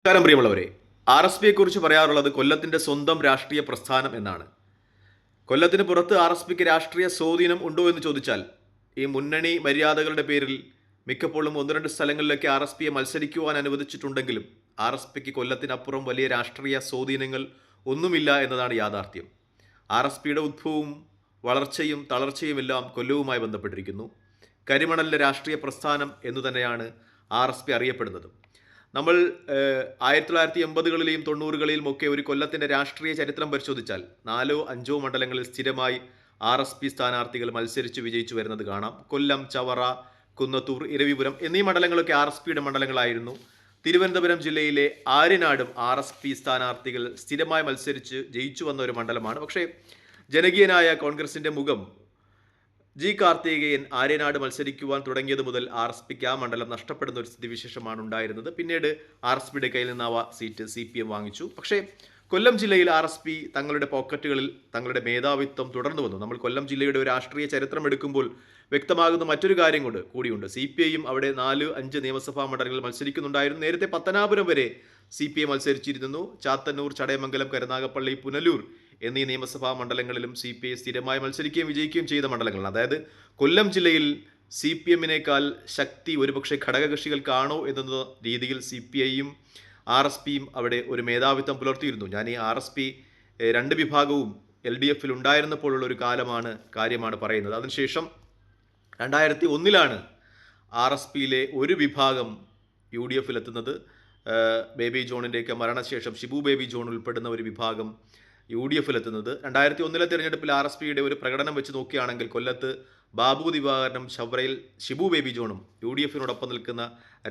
നമസ്കാരം പ്രിയമുള്ളവരെ. R S പിയെ കുറിച്ച് പറയാറുള്ളത് കൊല്ലത്തിന്റെ സ്വന്തം രാഷ്ട്രീയ പ്രസ്ഥാനം എന്നാണ്. കൊല്ലത്തിന് പുറത്ത് ആർ എസ് പിക്ക് രാഷ്ട്രീയ സ്വാധീനം ഉണ്ടോ എന്ന് ചോദിച്ചാൽ ഈ മുന്നണി മര്യാദകളുടെ പേരിൽ മിക്കപ്പോഴും ഒന്ന് രണ്ട് സ്ഥലങ്ങളിലൊക്കെ ആർ എസ് പിയെ മത്സരിക്കുവാൻ അനുവദിച്ചിട്ടുണ്ടെങ്കിലും ആർ എസ് പിക്ക് കൊല്ലത്തിനപ്പുറം വലിയ രാഷ്ട്രീയ സ്വാധീനങ്ങൾ ഒന്നുമില്ല എന്നതാണ് യാഥാർത്ഥ്യം. ആർ എസ് പിയുടെ ഉദ്ഭവവും വളർച്ചയും തളർച്ചയുമെല്ലാം കൊല്ലവുമായി ബന്ധപ്പെട്ടിരിക്കുന്നു. കരിമണലിലെ രാഷ്ട്രീയ പ്രസ്ഥാനം എന്നു തന്നെയാണ് ആർ എസ് പി അറിയപ്പെടുന്നത്. നമ്മൾ 1980കളിലെയും 90കളിലും ഒക്കെ ഒരു കൊല്ലത്തിൻ്റെ രാഷ്ട്രീയ ചരിത്രം പരിശോധിച്ചാൽ 4-5 മണ്ഡലങ്ങളിൽ സ്ഥിരമായി ആർ എസ് പി സ്ഥാനാർത്ഥികൾ മത്സരിച്ച് വിജയിച്ചു വരുന്നത് കാണാം. കൊല്ലം, ചവറ, കുന്നത്തൂർ, ഇരവിപുരം എന്നീ മണ്ഡലങ്ങളൊക്കെ ആർ എസ് പിയുടെ മണ്ഡലങ്ങളായിരുന്നു. തിരുവനന്തപുരം ജില്ലയിലെ ആര്യനാടും ആർ എസ് പി സ്ഥാനാർത്ഥികൾ സ്ഥിരമായി മത്സരിച്ച് ജയിച്ചു വന്ന ഒരു മണ്ഡലമാണ്. പക്ഷേ ജനകീയനായ കോൺഗ്രസിൻ്റെ മുഖം ജി കാർത്തികേയൻ ആര്യനാട് മത്സരിക്കുവാൻ തുടങ്ങിയത് മുതൽ ആർ എസ് പിക്ക് ആ മണ്ഡലം നഷ്ടപ്പെടുന്ന ഒരു സ്ഥിതിവിശേഷമാണ് ഉണ്ടായിരുന്നത്. പിന്നീട് ആർ എസ് പിയുടെ കയ്യിൽ നിന്ന് ആ സീറ്റ് CPM വാങ്ങിച്ചു. പക്ഷേ കൊല്ലം ജില്ലയിൽ ആർ എസ് പി തങ്ങളുടെ പോക്കറ്റുകളിൽ തങ്ങളുടെ മേധാവിത്വം തുടർന്നു വന്നു. നമ്മൾ കൊല്ലം ജില്ലയുടെ ഒരു രാഷ്ട്രീയ ചരിത്രം എടുക്കുമ്പോൾ വ്യക്തമാകുന്ന മറ്റൊരു കാര്യം കൂടിയുണ്ട്. CPIയും അവിടെ 4-5 നിയമസഭാ മണ്ഡലങ്ങളിൽ മത്സരിക്കുന്നുണ്ടായിരുന്നു. നേരത്തെ പത്തനാപുരം വരെ CPI മത്സരിച്ചിരുന്നു. ചാത്തന്നൂർ, ചടയമംഗലം, കരുനാഗപ്പള്ളി, പുനലൂർ എന്നീ നിയമസഭാ മണ്ഡലങ്ങളിലും CPI സ്ഥിരമായി മത്സരിക്കുകയും വിജയിക്കുകയും ചെയ്ത മണ്ഡലങ്ങളാണ്. അതായത് കൊല്ലം ജില്ലയിൽ CPMനേക്കാൾ ശക്തി ഒരുപക്ഷെ ഘടകകക്ഷികൾക്കാണോ എന്ന രീതിയിൽ CPIയും ആർ എസ് പിയും അവിടെ ഒരു മേധാവിത്വം പുലർത്തിയിരുന്നു. ഞാൻ ഈ ആർ എസ് പി രണ്ട് വിഭാഗവും LDFൽ ഉണ്ടായിരുന്നപ്പോഴുള്ള ഒരു കാര്യമാണ് പറയുന്നത്. അതിനുശേഷം 2001 ആർ എസ് പിയിലെ ഒരു വിഭാഗം UDFൽ എത്തുന്നത്. ബേബി ജോണിൻ്റെയൊക്കെ മരണശേഷം ഷിബു ബേബി ജോൺ ഉൾപ്പെടുന്ന ഒരു വിഭാഗം UDFൽ എത്തുന്നത്. 2001 തെരഞ്ഞെടുപ്പിൽ ആർ എസ് പിയുടെ ഒരു പ്രകടനം വെച്ച് നോക്കുകയാണെങ്കിൽ കൊല്ലത്ത് ബാബു ദിവാകരനും ചവറയിൽ ഷിബു ബേബി ജോണും UDFനോടൊപ്പം നിൽക്കുന്ന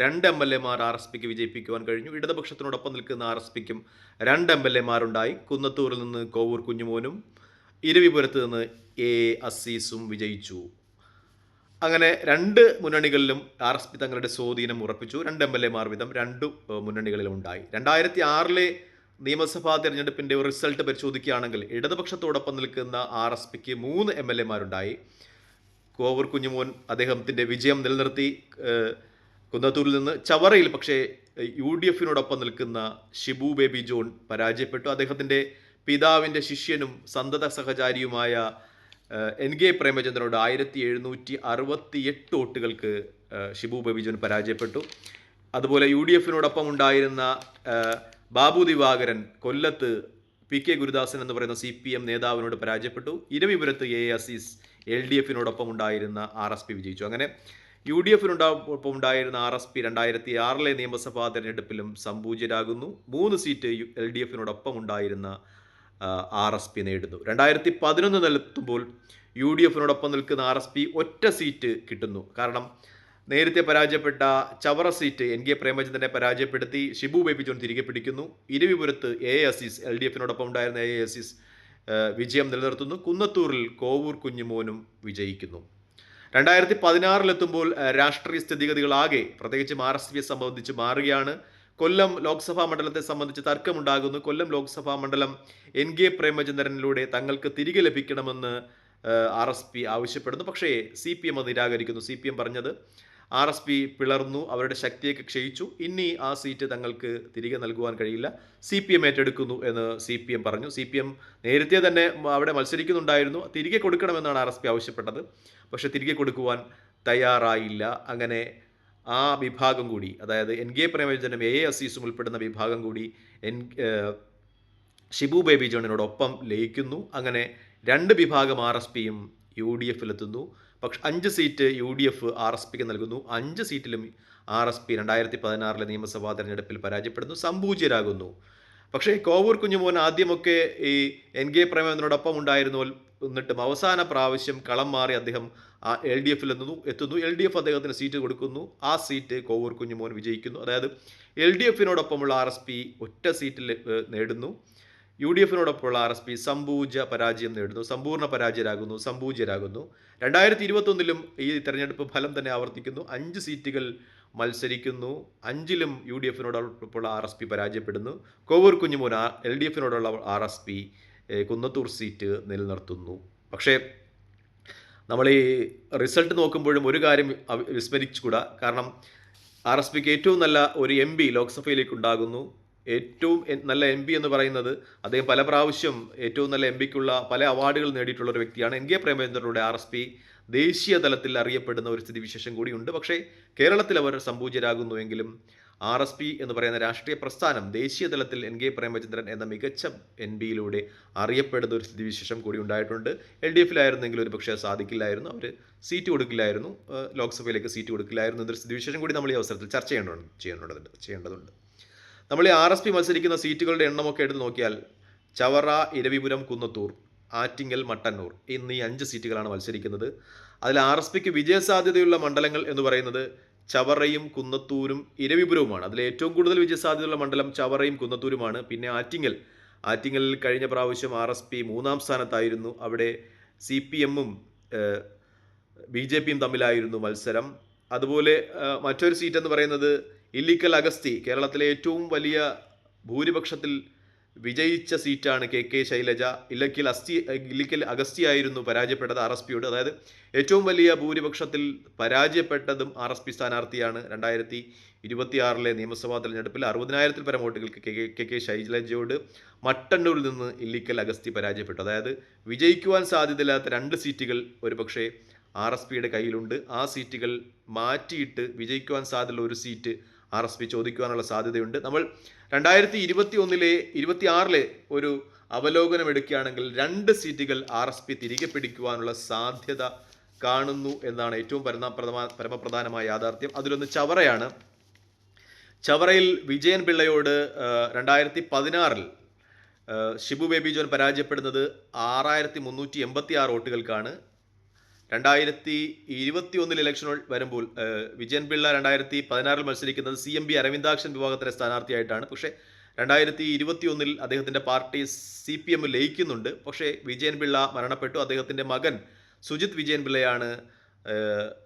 2 MLAമാർ ആർ എസ് പിക്ക് വിജയിപ്പിക്കുവാൻ കഴിഞ്ഞു. ഇടതുപക്ഷത്തിനോടൊപ്പം നിൽക്കുന്ന ആർ എസ് പിക്കും 2 MLAമാരുണ്ടായി. കുന്നത്തൂരിൽ നിന്ന് കോവൂർ കുഞ്ഞുമോനും ഇരവിപുരത്ത് നിന്ന് A അസീസും വിജയിച്ചു. അങ്ങനെ 2 മുന്നണികളിലും ആർ എസ് പി തങ്ങളുടെ സ്വാധീനം ഉറപ്പിച്ചു. 2 MLAമാർ വീതം 2 മുന്നണികളിലും ഉണ്ടായി. 2006 നിയമസഭാ തെരഞ്ഞെടുപ്പിൻ്റെ റിസൾട്ട് പരിശോധിക്കുകയാണെങ്കിൽ ഇടതുപക്ഷത്തോടൊപ്പം നിൽക്കുന്ന ആർ എസ് പിക്ക് 3 MLAമാരുണ്ടായി. കോവൂർ കുഞ്ഞുമോൻ അദ്ദേഹത്തിൻ്റെ വിജയം നിലനിർത്തി കുന്നത്തൂരിൽ നിന്ന്. ചവറയിൽ പക്ഷേ UDFനോടൊപ്പം നിൽക്കുന്ന ഷിബു ബേബി ജോൺ പരാജയപ്പെട്ടു. അദ്ദേഹത്തിൻ്റെ പിതാവിൻ്റെ ശിഷ്യനും സന്തത സഹചാരിയുമായ NK പ്രേമചന്ദ്രനോട് 1768 വോട്ടുകൾക്ക് ഷിബു ബേബി ജോൺ പരാജയപ്പെട്ടു. അതുപോലെ UDFനോടൊപ്പം ഉണ്ടായിരുന്ന ബാബു ദിവാകരൻ കൊല്ലത്ത് PK ഗുരുദാസൻ എന്ന് പറയുന്ന CPM നേതാവിനോട് പരാജയപ്പെട്ടു. ഇരവിപുരത്ത് A അസീസ് LDFനോടൊപ്പം ഉണ്ടായിരുന്ന ആർ എസ് പി വിജയിച്ചു. അങ്ങനെ UDFനോടൊപ്പം ഉണ്ടായിരുന്ന ആർ എസ് പി 2006 നിയമസഭാ തെരഞ്ഞെടുപ്പിലും സംപൂജ്യരാകുന്നു. 3 സീറ്റ് LDFനോടൊപ്പം ഉണ്ടായിരുന്ന ആർ എസ് പി നേടുന്നു. 2011 നിലത്തുമ്പോൾ UDFനോടൊപ്പം നിൽക്കുന്ന ആർ എസ് പി ഒറ്റ സീറ്റ് കിട്ടുന്നു. കാരണം നേരത്തെ പരാജയപ്പെട്ട ചവറ സീറ്റ് NK പ്രേമചന്ദ്രനെ പരാജയപ്പെടുത്തി ഷിബു ബേബി ജോൺ തിരികെ പിടിക്കുന്നു. ഇരവിപുരത്ത് A അസീസ് LDFനോടൊപ്പം ഉണ്ടായിരുന്ന A അസീസ് വിജയം നിലനിർത്തുന്നു. കുന്നത്തൂരിൽ കോവൂർ കുഞ്ഞുമോനും വിജയിക്കുന്നു. 2016 രാഷ്ട്രീയ സ്ഥിതിഗതികളാകെ പ്രത്യേകിച്ച് ആർ എസ് പിയെ സംബന്ധിച്ച് മാറുകയാണ്. കൊല്ലം ലോക്സഭാ മണ്ഡലത്തെ സംബന്ധിച്ച് തർക്കമുണ്ടാകുന്നു. കൊല്ലം ലോക്സഭാ മണ്ഡലം NK പ്രേമചന്ദ്രനിലൂടെ തങ്ങൾക്ക് തിരികെ ലഭിക്കണമെന്ന് ആർ എസ് പി ആവശ്യപ്പെടുന്നു. പക്ഷേ CPM അത് നിരാകരിക്കുന്നു. CPM പറഞ്ഞത് ആർ എസ് പി പിളർന്നു, അവരുടെ ശക്തിയൊക്കെ ക്ഷയിച്ചു, ഇനി ആ സീറ്റ് തങ്ങൾക്ക് തിരികെ നൽകുവാൻ കഴിയില്ല, CPM ഏറ്റെടുക്കുന്നു എന്ന് CPM പറഞ്ഞു. CPM നേരത്തെ തന്നെ അവിടെ മത്സരിക്കുന്നുണ്ടായിരുന്നു. തിരികെ കൊടുക്കണമെന്നാണ് ആർ എസ് പി ആവശ്യപ്പെട്ടത്. പക്ഷെ തിരികെ കൊടുക്കുവാൻ തയ്യാറായില്ല. അങ്ങനെ ആ വിഭാഗം കൂടി, അതായത് NK പ്രേമചന്ദ്രനും A അസീസും ഉൾപ്പെടുന്ന വിഭാഗം കൂടി ഷിബു ബേബി ജോണിനോടൊപ്പം ലയിക്കുന്നു. അങ്ങനെ 2 വിഭാഗം ആർ എസ് പിയും UDFലെത്തുന്നു. പക്ഷെ 5 സീറ്റ് UDF ആർ എസ് പിക്ക് നൽകുന്നു. 5 സീറ്റിലും ആർ എസ് പി 2016 നിയമസഭാ തെരഞ്ഞെടുപ്പിൽ പരാജയപ്പെടുന്നു, സംപൂജ്യരാകുന്നു. പക്ഷേ കോവൂർ കുഞ്ഞുമോൻ ആദ്യമൊക്കെ ഈ NK പ്രേമചന്ദ്രനോടൊപ്പം ഉണ്ടായിരുന്നു. എന്നിട്ടും അവസാന പ്രാവശ്യം കളം മാറി അദ്ദേഹം LDFൽ എത്തുന്നു. LDF അദ്ദേഹത്തിന് സീറ്റ് കൊടുക്കുന്നു. ആ സീറ്റ് കോവൂർ കുഞ്ഞുമോൻ വിജയിക്കുന്നു. അതായത് LDFനോടൊപ്പമുള്ള ആർ എസ് പി ഒറ്റ സീറ്റിൽ നേടുന്നു. UDFനോടൊപ്പമുള്ള ആർ എസ് പി സമ്പൂർണ്ണ പരാജയരാകുന്നു, സംപൂജ്യരാകുന്നു. 2021 ഈ തെരഞ്ഞെടുപ്പ് ഫലം തന്നെ ആവർത്തിക്കുന്നു. 5 സീറ്റുകൾ മത്സരിക്കുന്നു. 5ലും UDFനോടൊപ്പമുള്ള ആർ എസ് പി പരാജയപ്പെടുന്നു. കോവൂർ കുഞ്ഞുമോൻ LDFനോടുള്ള R S P Kunnathur seat നിലനിർത്തുന്നു. പക്ഷേ നമ്മൾ ഈ റിസൾട്ട് നോക്കുമ്പോഴും ഒരു കാര്യം വിസ്മരിച്ചുകൂടാ. കാരണം ആർ എസ് പിക്ക് ഏറ്റവും നല്ല ഒരു എം പി ലോക്സഭയിലേക്ക് ഉണ്ടാകുന്നു. ഏറ്റവും നല്ല എം പി എന്ന് പറയുന്നത് അദ്ദേഹം പല പ്രാവശ്യം ഏറ്റവും നല്ല എം പിക്കുള്ള പല അവാർഡുകൾ നേടിയിട്ടുള്ള ഒരു വ്യക്തിയാണ്. എൻ കെ പ്രേമചന്ദ്രയുടെ ആർ എസ് പി ദേശീയ തലത്തിൽ അറിയപ്പെടുന്ന ഒരു സ്ഥിതിവിശേഷം കൂടിയുണ്ട്. പക്ഷേ കേരളത്തിൽ അവർ സംപൂജ്യരാകുന്നുവെങ്കിലും ആർ എസ് പി എന്ന് പറയുന്ന രാഷ്ട്രീയ പ്രസ്ഥാനം ദേശീയ തലത്തിൽ എൻ കെ പ്രേമചന്ദ്രൻ എന്ന മികച്ച എൻ പിയിലൂടെ അറിയപ്പെടുന്ന ഒരു സ്ഥിതിവിശേഷം കൂടി ഉണ്ടായിട്ടുണ്ട്. എൽ ഡി എഫിലായിരുന്നെങ്കിൽ ഒരു പക്ഷേ സാധിക്കില്ലായിരുന്നു, അവർ സീറ്റ് കൊടുക്കില്ലായിരുന്നു, ലോക്സഭയിലേക്ക് സീറ്റ് കൊടുക്കില്ലായിരുന്നു എന്നൊരു സ്ഥിതിവിശേഷം കൂടി നമ്മൾ ഈ അവസരത്തിൽ ചർച്ച ചെയ്യേണ്ടതുണ്ട്. നമ്മൾ ഈ ആർ എസ് പി മത്സരിക്കുന്ന സീറ്റുകളുടെ എണ്ണമൊക്കെ എടുത്ത് നോക്കിയാൽ ചവറ, ഇരവിപുരം, കുന്നത്തൂർ, ആറ്റിങ്ങൽ, മട്ടന്നൂർ എന്നീ 5 സീറ്റുകളാണ് മത്സരിക്കുന്നത്. അതിൽ ആർ എസ് പിക്ക് വിജയസാധ്യതയുള്ള മണ്ഡലങ്ങൾ എന്ന് പറയുന്നത് ചവറയും കുന്നത്തൂരും ഇരവിപുരവുമാണ്. അതിൽ ഏറ്റവും കൂടുതൽ വിജയസാധ്യതയുള്ള മണ്ഡലം ചവറയും കുന്നത്തൂരുമാണ്. പിന്നെ ആറ്റിങ്ങലിൽ കഴിഞ്ഞ പ്രാവശ്യം ആർ എസ് പി 3-ാം സ്ഥാനത്തായിരുന്നു. അവിടെ സി പി എമ്മും ബി ജെ പിയും തമ്മിലായിരുന്നു മത്സരം. അതുപോലെ മറ്റൊരു സീറ്റ് എന്ന് പറയുന്നത് ഇല്ലിക്കൽ അഗസ്തി, കേരളത്തിലെ ഏറ്റവും വലിയ ഭൂരിപക്ഷത്തിൽ വിജയിച്ച സീറ്റാണ് കെ ശൈലജ. ഇല്ലിക്കൽ അഗസ്തിയായിരുന്നു പരാജയപ്പെട്ടത് ആർ എസ് പിയോട്. അതായത് ഏറ്റവും വലിയ ഭൂരിപക്ഷത്തിൽ പരാജയപ്പെട്ടതും ആർ എസ് പി സ്ഥാനാർത്ഥിയാണ്. 2026 നിയമസഭാ തെരഞ്ഞെടുപ്പിൽ 60,000-ൽ പരം വോട്ടുകൾക്ക് കെ ശൈലജയോട് മട്ടന്നൂരിൽ നിന്ന് ഇല്ലിക്കൽ അഗസ്തി പരാജയപ്പെട്ടു. അതായത് വിജയിക്കുവാൻ സാധ്യതയില്ലാത്ത 2 സീറ്റുകൾ ഒരുപക്ഷെ ആർ എസ് പിയുടെ കയ്യിലുണ്ട്. ആ സീറ്റുകൾ മാറ്റിയിട്ട് വിജയിക്കുവാൻ സാധ്യതയുള്ള ഒരു സീറ്റ് ആർ എസ് പി ചോദിക്കുവാനുള്ള സാധ്യതയുണ്ട്. നമ്മൾ 2026 ഒരു അവലോകനം എടുക്കുകയാണെങ്കിൽ 2 സീറ്റുകൾ ആർ എസ് പി തിരികെ പിടിക്കുവാനുള്ള സാധ്യത കാണുന്നു എന്നാണ് ഏറ്റവും പരമപ്രധാനമായ യാഥാർത്ഥ്യം. അതിലൊന്ന് ചവറയാണ്. ചവറയിൽ വിജയൻ പിള്ളയോട് 2016 ഷിബു ബേബി ജോൺ പരാജയപ്പെടുന്നത് 6386 വോട്ടുകൾക്കാണ്. 2021 ഇലക്ഷൻ വരുമ്പോൾ വിജയൻ പിള്ള 2016 മത്സരിക്കുന്നത് CMB അരവിന്ദാക്ഷൻ വിഭാഗത്തിലെ സ്ഥാനാർത്ഥിയായിട്ടാണ്. പക്ഷേ 2021 അദ്ദേഹത്തിൻ്റെ പാർട്ടി CPM ലയിക്കുന്നുണ്ട്. പക്ഷേ വിജയൻ പിള്ള മരണപ്പെട്ടു. അദ്ദേഹത്തിൻ്റെ മകൻ സുജിത് വിജയൻ പിള്ളയാണ്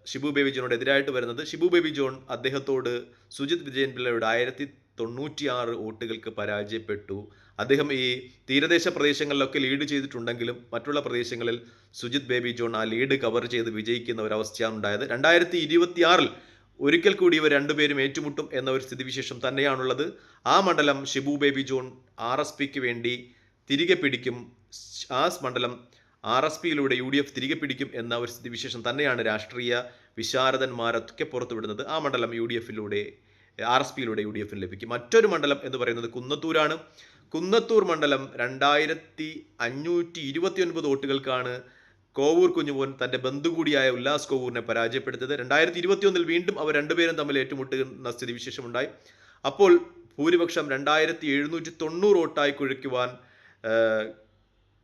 ഷിബു ബേബി ജോണിനോട് എതിരായിട്ട് വരുന്നത്. ഷിബു ബേബി ജോൺ അദ്ദേഹത്തോട് സുജിത് വിജയൻ പിള്ളയുടെ 1096 വോട്ടുകൾക്ക് പരാജയപ്പെട്ടു. അദ്ദേഹം ഈ തീരദേശ പ്രദേശങ്ങളിലൊക്കെ ലീഡ് ചെയ്തിട്ടുണ്ടെങ്കിലും മറ്റുള്ള പ്രദേശങ്ങളിൽ സുജിത് ബേബി ജോൺ ആ ലീഡ് കവർ ചെയ്ത് വിജയിക്കുന്ന ഒരവസ്ഥയാണ് ഉണ്ടായത്. 2026 ഒരിക്കൽ കൂടി ഇവർ രണ്ടുപേരും ഏറ്റുമുട്ടും എന്ന ഒരു സ്ഥിതിവിശേഷം തന്നെയാണുള്ളത്. ആ മണ്ഡലം ഷിബു ബേബി ജോൺ ആർ എസ് പിക്ക് വേണ്ടി തിരികെ പിടിക്കും. ആ മണ്ഡലം ആർ എസ് പിയിലൂടെ UDF തിരികെ പിടിക്കും എന്ന ഒരു സ്ഥിതിവിശേഷം തന്നെയാണ് രാഷ്ട്രീയ വിശാരദന്മാരൊക്കെ പുറത്തുവിടുന്നത്. ആ മണ്ഡലം ആർ എസ് പിയിലൂടെ UDF ലഭിക്കും. മറ്റൊരു മണ്ഡലം എന്ന് പറയുന്നത് കുന്നത്തൂരാണ്. കുന്നത്തൂർ മണ്ഡലം 2529 വോട്ടുകൾക്കാണ് കോവൂർ കുഞ്ഞുമോൻ തൻ്റെ ബന്ധു കൂടിയായ ഉല്ലാസ് കോവൂറിനെ പരാജയപ്പെടുത്തിയത്. 2021 വീണ്ടും അവർ രണ്ടുപേരും തമ്മിൽ ഏറ്റുമുട്ടുന്ന സ്ഥിതിവിശേഷമുണ്ടായി. അപ്പോൾ ഭൂരിപക്ഷം 2790 വോട്ടായി കുഴിക്കുവാൻ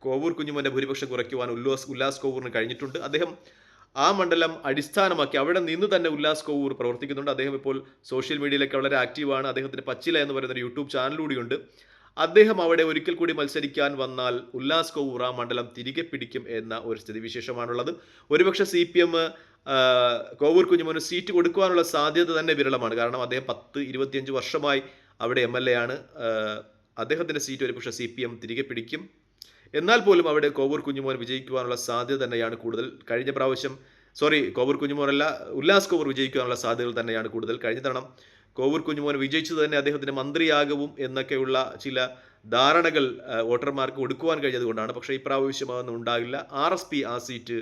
കോവൂർ കുഞ്ഞുമോൻ്റെ ഭൂരിപക്ഷം കുറയ്ക്കുവാൻ ഉല്ലാസ് കോവൂറിന് കഴിഞ്ഞിട്ടുണ്ട്. അദ്ദേഹം ആ മണ്ഡലം അടിസ്ഥാനമാക്കി അവിടെ നിന്ന് തന്നെ ഉല്ലാസ് കോവൂർ പ്രവർത്തിക്കുന്നുണ്ട്. അദ്ദേഹം ഇപ്പോൾ സോഷ്യൽ മീഡിയയിലൊക്കെ വളരെ ആക്റ്റീവാണ്. അദ്ദേഹത്തിന് പച്ചില എന്ന് പറയുന്ന ഒരു യൂട്യൂബ് ചാനൽ കൂടിയുണ്ട്. അദ്ദേഹം അവിടെ ഒരിക്കൽ കൂടി മത്സരിക്കാൻ വന്നാൽ ഉല്ലാസ് കോവൂർ ആ മണ്ഡലം തിരികെ പിടിക്കും എന്ന ഒരു സ്ഥിതിവിശേഷമാണുള്ളത്. ഒരുപക്ഷെ CPM കോവൂർ കുഞ്ഞുമോന് സീറ്റ് കൊടുക്കുവാനുള്ള സാധ്യത തന്നെ വിരളമാണ്. കാരണം അദ്ദേഹം 10-25 വർഷമായി അവിടെ MLA ആണ്. അദ്ദേഹത്തിൻ്റെ സീറ്റ് ഒരുപക്ഷെ CPM തിരികെ പിടിക്കും. എന്നാൽ പോലും അവിടെ കോവൂർ കുഞ്ഞുമോൻ വിജയിക്കുവാനുള്ള സാധ്യത തന്നെയാണ് കൂടുതൽ. കോവൂർ കുഞ്ഞുമോനല്ല, ഉല്ലാസ് കോവൂർ വിജയിക്കുവാനുള്ള സാധ്യതകൾ തന്നെയാണ് കൂടുതൽ. കഴിഞ്ഞ തവണ കോവൂർ കുഞ്ഞുമോൻ വിജയിച്ചത് തന്നെ അദ്ദേഹത്തിന് മന്ത്രിയാകും എന്നൊക്കെയുള്ള ചില ധാരണകൾ വോട്ടർമാർക്ക് കൊടുക്കുവാൻ കഴിഞ്ഞത് കൊണ്ടാണ്. പക്ഷേ ഇപ്രാവശ്യം അതൊന്നും ഉണ്ടാകില്ല. RSP ആ സീറ്റ്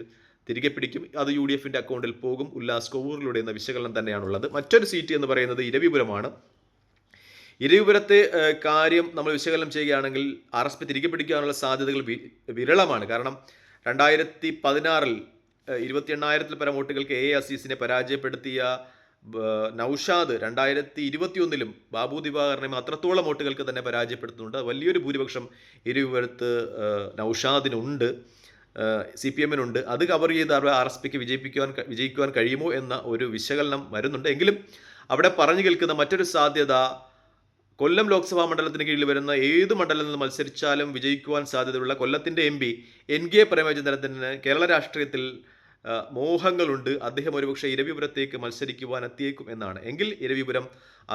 തിരികെ പിടിക്കും. അത് UDFൻ്റെ അക്കൗണ്ടിൽ പോകും ഉല്ലാസ് കോവൂറിലൂടെ എന്ന വിശകലനം തന്നെയാണുള്ളത്. മറ്റൊരു സീറ്റ് എന്ന് പറയുന്നത് ഇരവിപുരമാണ്. ഇരവിപുരത്തെ കാര്യം നമ്മൾ വിശകലനം ചെയ്യുകയാണെങ്കിൽ RSP തിരികെ പിടിക്കാനുള്ള സാധ്യതകൾ വിരളമാണ്. കാരണം 2016 28,000-ൽ പരം വോട്ടുകൾക്ക് AA അസീസിനെ പരാജയപ്പെടുത്തിയ നൌഷാദ് 2021 ബാബു ദിവാകരനെ അത്രത്തോളം വോട്ടുകൾക്ക് തന്നെ പരാജയപ്പെടുത്തുന്നുണ്ട്. വലിയൊരു ഭൂരിപക്ഷം ഇരവിപുരത്ത് നൌഷാദിനുണ്ട്, CPM-നുണ്ട്. അത് കവർ ചെയ്ത് RSPക്ക് വിജയിക്കുവാൻ കഴിയുമോ എന്ന ഒരു വിശകലനം വരുന്നുണ്ട്. എങ്കിലും അവിടെ പറഞ്ഞു കേൾക്കുന്ന മറ്റൊരു സാധ്യത കൊല്ലം ലോക്സഭാ മണ്ഡലത്തിന് കീഴിൽ വരുന്ന ഏത് മണ്ഡലത്തിൽ നിന്ന് മത്സരിച്ചാലും വിജയിക്കുവാൻ സാധ്യതയുള്ള കൊല്ലത്തിൻ്റെ MP NK പ്രേമചന്ദ്രന് കേരള രാഷ്ട്രീയത്തിൽ മോഹങ്ങളുണ്ട്. അദ്ദേഹം ഒരുപക്ഷെ ഇരവിപുരത്തേക്ക് മത്സരിക്കുവാൻ എത്തിയേക്കും എന്നാണ്. എങ്കിൽ ഇരവിപുരം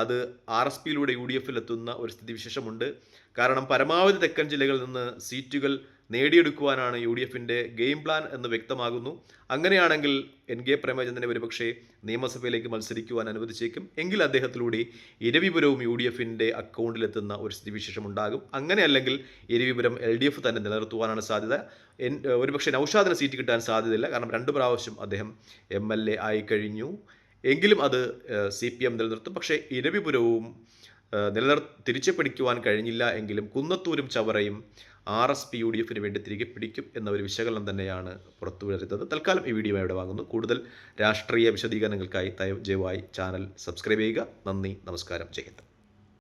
അത് RSPയിലൂടെ UDFൽ എത്തുന്ന ഒരു സ്ഥിതിവിശേഷമുണ്ട്. കാരണം പരമാവധി തെക്കൻ ജില്ലകളിൽ നിന്ന് സീറ്റുകൾ നേടിയെടുക്കുവാനാണ് UDFിൻ്റെ ഗെയിം പ്ലാൻ എന്ന് വ്യക്തമാകുന്നു. അങ്ങനെയാണെങ്കിൽ NK പ്രേമചന്ദ്രനെ ഒരുപക്ഷേ നിയമസഭയിലേക്ക് മത്സരിക്കുവാൻ അനുവദിച്ചേക്കും. എങ്കിൽ അദ്ദേഹത്തിലൂടെ ഇരവിപുരവും UDFിൻ്റെ അക്കൗണ്ടിലെത്തുന്ന ഒരു സ്ഥിതിവിശേഷം ഉണ്ടാകും. അങ്ങനെയല്ലെങ്കിൽ ഇരവിപുരം LDF തന്നെ നിലനിർത്തുവാനാണ് സാധ്യത. ഒരുപക്ഷെ നൗഷാദിന് സീറ്റ് കിട്ടാൻ സാധ്യതയില്ല. കാരണം 2 പ്രാവശ്യം അദ്ദേഹം MLA ആയിക്കഴിഞ്ഞു. എങ്കിലും അത് CPM നിലനിർത്തും. പക്ഷേ ഇരവിപുരവും തിരിച്ചു പിടിക്കുവാൻ കഴിഞ്ഞില്ല എങ്കിലും കുന്നത്തൂരും ചവറയും RSP UDFിന് വേണ്ടി തിരികെ പിടിക്കും എന്ന ഒരു വിശകലനം തന്നെയാണ് പുറത്തു വരുന്നത്. തൽക്കാലം ഈ വീഡിയോ ഇവിടെ വാങ്ങുന്നു. കൂടുതൽ രാഷ്ട്രീയ വിശദീകരണങ്ങൾക്കായി ദയവായി ചാനൽ സബ്സ്ക്രൈബ് ചെയ്യുക. നന്ദി, നമസ്കാരം, ജയ് ഹിന്ദ്.